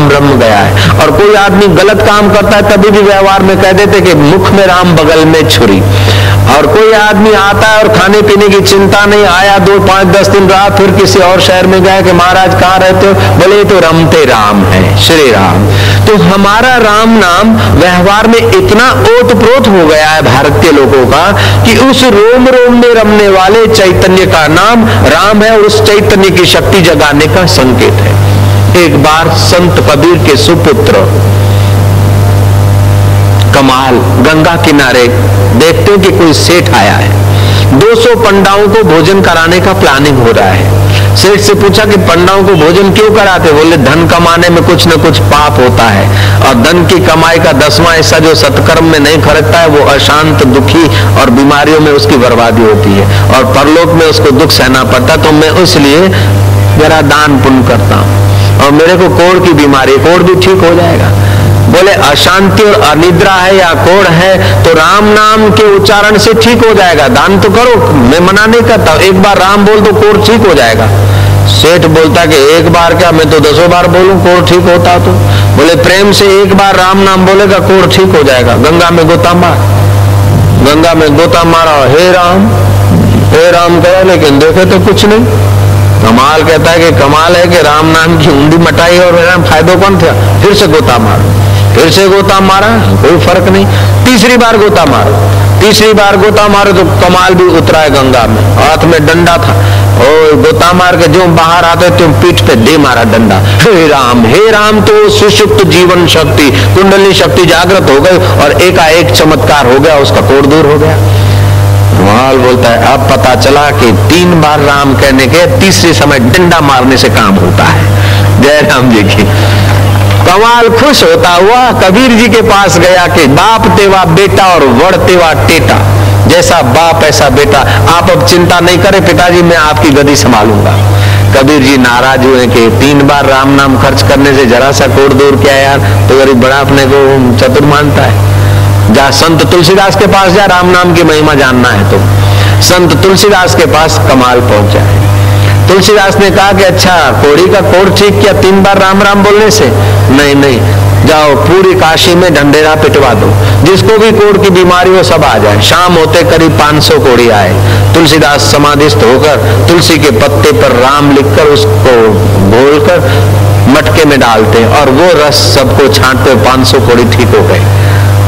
राम रम गया है। और कोई आदमी गलत काम करता है तभी भी व्यवहार में कह देते कि मुख में राम बगल में छुरी। और कोई आदमी आता है और खाने पीने की चिंता नहीं, आया 2, 5, 10 दिन रहा, फिर किसी और शहर में गया कि महाराज कहाँ रहते हो, बोले तो रमते राम है, श्री राम। तो हमारा राम नाम व्यवहार में इतना ओतप्रोत हो गया है भारतीय लोगों का कि उस रोम रोम में रमने वाले चैतन्य का नाम राम है और उस चैतन्य की शक्ति जगाने का संकेत है। एक बार संत कबीर के सुपुत्र कमाल गंगा किनारे देखते हैं कि कोई सेठ आया है, 200 पंडाओं को भोजन कराने का प्लानिंग हो रहा है। सेठ से पूछा कि पंडाओं को भोजन क्यों कराते? बोले धन कमाने में कुछ न कुछ पाप होता है और धन की कमाई का 10वां हिस्सा जो सत्कर्म में नहीं खर्चता है वो अशांत, दुखी और बीमारियों में उसकी बर्बादी होती है और परलोक में उसको दुख सहना पड़ता। तो मैं इसलिए जरा दान पुण्य करता हूं और मेरे को कोढ़ की बीमारी, कोढ़ भी ठीक हो जाएगा। बोले अशांति और अनिद्रा है या कोढ़ है तो राम नाम के उच्चारण से ठीक हो जाएगा, दान तो करो, मैं मना नहीं करता, एक बार राम बोल तो कोढ़ ठीक हो जाएगा। सेठ बोलता कि एक बार क्या, मैं तो 10 बार बोलूं कोढ़ ठीक होता। तो बोले प्रेम से एक बार राम नाम बोलेगा कोढ़ ठीक हो जाएगा। गंगा में गोता मार, गंगा में गोता मारा, हे राम कहा, लेकिन देखे तो कुछ नहीं। कमाल कहता है कि कमाल है कि राम नाम की ऊंडी मटाई और फायदा कौन था। फिर से गोता मारो, फिर से गोता मारा, कोई फर्क नहीं। तीसरी बार गोता मारो, तीसरी बार गोता मारो तो कमाल भी उतरा है गंगा में, हाथ में डंडा था और गोता मार के जो बाहर आते तुम पीठ पे दे मारा डंडा। हे राम तो सुषुप्त जीवन शक्ति, कुंडली शक्ति जागृत हो गई और एकाएक चमत्कार हो गया, उसका कोढ़ दूर हो गया। कमाल बोलता है अब पता चला कि 3 बार राम कहने के तीसरे समय डंडा मारने से काम होता है। जय राम जी की। कमाल खुश होता हुआ कबीर जी के पास गया कि बाप तेवा बेटा और वड़ तेवा टेटा, जैसा बाप ऐसा बेटा, आप अब चिंता नहीं करें पिताजी, मैं आपकी गद्दी संभालूंगा। कबीर जी नाराज हुए कि 3 बार राम नाम खर्च करने से जरा सा कोढ़ दूर क्या यार, तो गरीब बड़ा अपने को चतुर मानता है। जा संत तुलसीदास के पास जा, राम नाम की महिमा जानना है तो। संत तुलसीदास के पास कमाल पहुंचा है। तुलसीदास ने कहा कि अच्छा कोढ़ी का कोढ़ ठीक किया 3 बार राम राम बोलने से? नहीं, जाओ पूरी काशी में ढंढेरा पिटवा दो, जिसको भी कोढ़ की बीमारी हो सब आ जाए। शाम होते करीब 500 कोढ़ी आए। तुलसीदास समाधिस्थ होकर तुलसी के पत्ते पर राम लिखकर उसको घोलकर मटके में डालते और वो रस सबको छांटते, 500 कोढ़ी ठीक हो गए।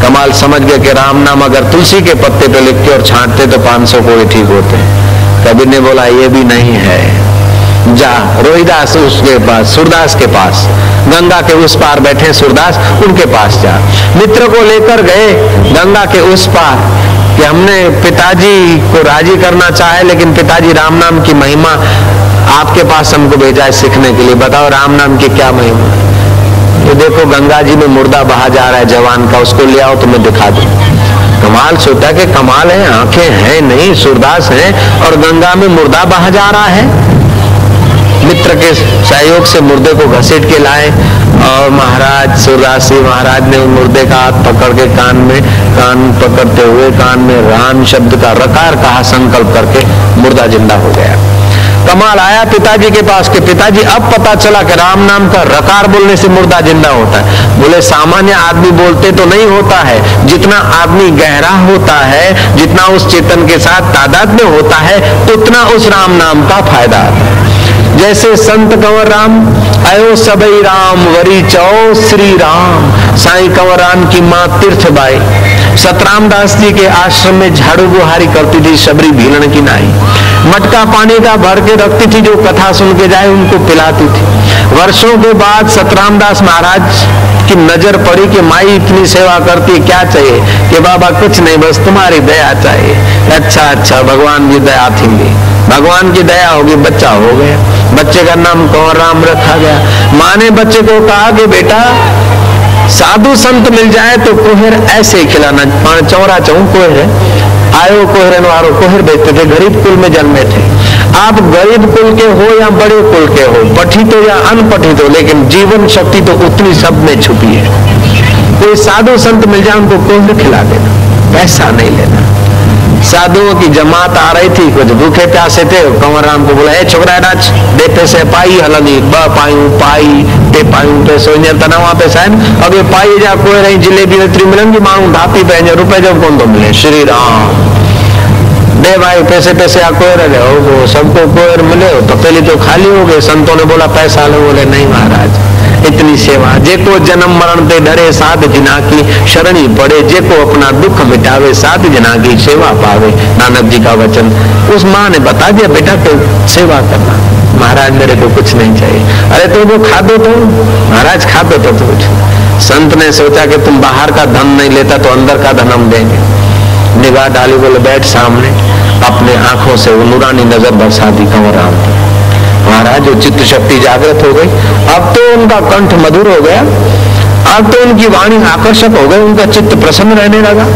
कमाल समझ गए कि राम नाम अगर तुलसी के पत्ते पे लिख के और छांटते तो 500 कोढ़ी ठीक होते। कबीर ने बोला ये भी नहीं है, जा रोहिदास उसके पास, सूरदास के पास, गंगा के उस पार बैठे सूरदास, उनके पास जा। मित्र को लेकर गए गंगा के उस पार कि हमने पिताजी को राजी करना चाहे लेकिन पिताजी राम नाम की महिमा आपके पास हमको भेजा है सीखने के लिए, बताओ राम नाम की क्या महिमा। तो देखो गंगा जी में मुर्दा बहा जा रहा है जवान का, उसको ले आओ तो मैं दिखा दूं। कमाल सोचा कि कमाल है, आंखें हैं नहीं, सूरदास हैं और गंगा में मुर्दा बहा जा रहा है। मित्र के सहयोग से मुर्दे को घसीट के लाए और महाराज सूरदास जी महाराज ने मुर्दे का हाथ पकड़ के कान पकड़ते हुए कान में राम शब्द का रकार कहा, संकल्प करके मुर्दा जिंदा हो गया। कमाल आया पिताजी के पास कि पिताजी अब पता चला कि राम नाम का रकार बोलने से मुर्दा जिंदा होता है। बोले सामान्य आदमी बोलते तो नहीं होता है, जितना आदमी गहरा होता है, जितना उस चेतन के साथ तादाद में होता है उतना उस राम नाम का फायदा आता है। जैसे संत कंवर राम आयो सबई राम वरी चौ श्री राम, साईं कंवर राम की माँ तीर्थबाई सतराम दास जी के आश्रम में झाड़ू बुहारी करती थी, शबरी भीलन की नाई, मटका पानी का भर के रखती थी, जो कथा सुन के जाए उनको पिलाती थी। वर्षों के बाद सतराम दास महाराज की नजर पड़ी कि माई इतनी सेवा करती है, क्या चाहिए? कि बाबा कुछ नहीं, बस तुम्हारी दया चाहिए। अच्छा भगवान की दया थी, भगवान की दया होगी, बच्चा हो गया। बच्चे का नाम कंवर राम रखा गया। माँ ने बच्चे को कहा कि बेटा साधु संत मिल जाए तो कोहर ऐसे खिलाना, चौरा चौं कोहर है, आयो कोहरन वारो कोहर बेचते थे, गरीब कुल में जन्मे थे। आप गरीब कुल के हो या बड़े कुल के हो, पठित हो या अनपठित हो, लेकिन जीवन शक्ति तो उतनी सब में छुपी है। कोई साधु संत मिल जाए उनको कोहर खिला देना, पैसा नहीं लेना। साधुओं की जमात आ रही थी, कुछ भूखे प्यासे थे, कंवर राम को बोला छोकरा राज दे पैसे पाई हलनी ब पायू पाई टे पायूं पैसो हींअर त नवां पैसा आहिनि, अॻे पाई जा कोयर ऐं जिलेबी एतिरी मिलनि कि माण्हू ढापी पंहिंजे रुपए जो कोन थो मिले। श्री राम दे भाई पैसे पैसे आ कोयर दे, वो सबको कोयर मिले तो पहले तो खाली हो गए। संतों ने बोला पैसा लो, बोले नहीं महाराज इतनी सेवा। जेको जन्म मरण ते डरे साध जना की शरणी पड़े, जेको अपना दुख मिटावे साध जना की सेवा पावे। नानक जी का वचन। उस माँ ने बता दिया बेटा तो सेवा करना। महाराज मेरे को कुछ नहीं चाहिए। अरे तो वो खादो तो महाराज, खादो तो कुछ। संत ने सोचा कि तुम बाहर का धन नहीं लेता तो अंदर का धन हम देंगे। निगाह डाली, बोले बैठ सामने। अपने आंखों से वो नूरानी नजर बरसा दी कंवर राम पर। महाराज जो चित्त शक्ति जागृत हो गई। अब तो उनका कंठ मधुर हो गया, अब तो उनकी वाणी आकर्षक हो गई, उनका चित्त प्रसन्न रहने लगा।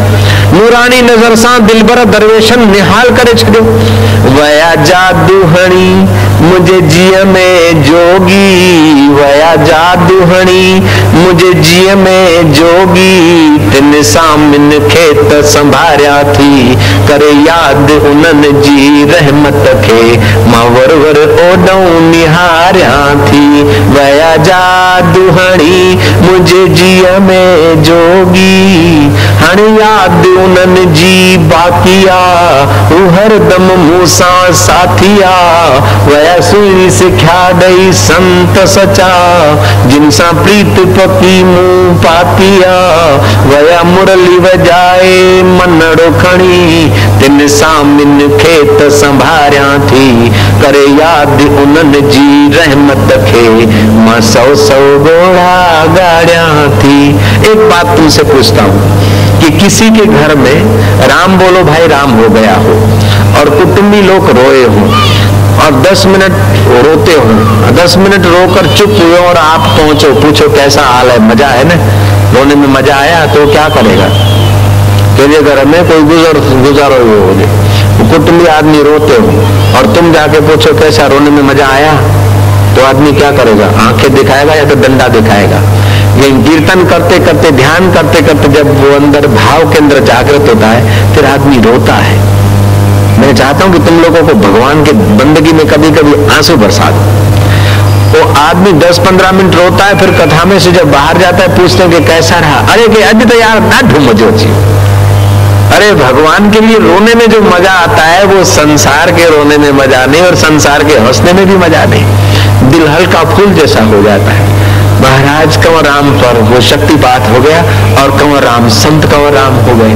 नूरानी नजर सा दिलबर दरवेशन निहाल करे छड़ो। वया जादूहणी मुझे जिय में जोगी, वया जादूहणी मुझे जिय में जोगी। तिन सामिन खेत संभारिया थी, करे याद उनन जी रहमत खे। मां वर वर ओडऊं निहारिया थी। वया जादूहणी मुझे जिय में जोगी। हण याद उनन जी बाकिया, हर दम मूसा साथिया। वया सुनी सिख्या दई संत सचा, जिनसा प्रीत पकी मुंह पातिया। वया मुरली वजाए मनड़ो खणी, तिन सामिन खेत संभारिया थी। करे याद उनन जी रहमत खे, मां सौ सौ घोड़ा गाड़िया थी। एक बात तुमसे पूछता हूँ कि किसी के घर में राम बोलो भाई राम हो गया हो और कुटुंबी लोग रोए हो और 10 मिनट रोते हो, 10 मिनट रोकर चुप हुए और आप पहुंचो, पूछो कैसा हाल है, मजा है ना, रोने में मजा आया, तो क्या करेगा? तेरे घर में कोई गुजर हो, कुटुंबी आदमी रोते हो और तुम जाके पूछो कैसा, रोने में मजा आया, तो आदमी क्या करेगा? आंखें दिखाएगा या तो डंडा दिखाएगा। लेकिन कीर्तन करते करते, ध्यान करते करते जब वो अंदर भाव के अंदर जागृत होता है, फिर आदमी रोता है। मैं चाहता हूं कि तुम लोगों को भगवान के बंदगी में कभी कभी आंसू बरसा दो। वो आदमी 10-15 मिनट रोता है, फिर कथा में से जब बाहर जाता है पूछते हैं कि कैसा रहा, अरे कि अज तो यार ना ढूंढो जी। अरे भगवान के लिए रोने में जो मजा आता है वो संसार के रोने में मजा नहीं, और संसार के हंसने में भी मजा नहीं। दिल हल्का फूल जैसा हो जाता है। महाराज कंवर राम पर वो शक्तिपात हो गया और कंवर राम संत कंवर राम हो गए।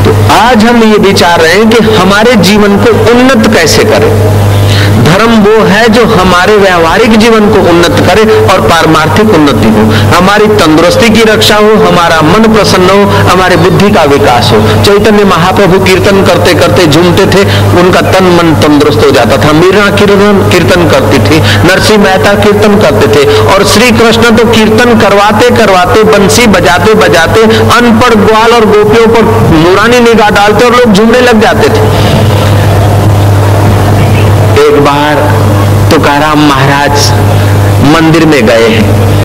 तो आज हम ये विचार रहे हैं कि हमारे जीवन को उन्नत कैसे करें। धर्म वो है जो हमारे व्यवहारिक जीवन को उन्नत करे और पारमार्थिक उन्नति हो, हमारी तंदुरुस्ती की रक्षा हो, हमारा मन प्रसन्न हो, हमारे बुद्धि का विकास हो। चैतन्य महाप्रभु कीर्तन करते करते झूमते थे, उनका तन मन तंदुरुस्त हो जाता था। मीरा कीर्तन करती थी, नरसिंह मेहता कीर्तन करते थे, और श्री कृष्ण तो कीर्तन करवाते करवाते, बंसी बजाते बजाते अनपढ़ ग्वाल और गोपियों पर नूरानी निगाह डालते और लोग झूमने लग जाते थे। एक बार तुकाराम महाराज मंदिर में गए हैं।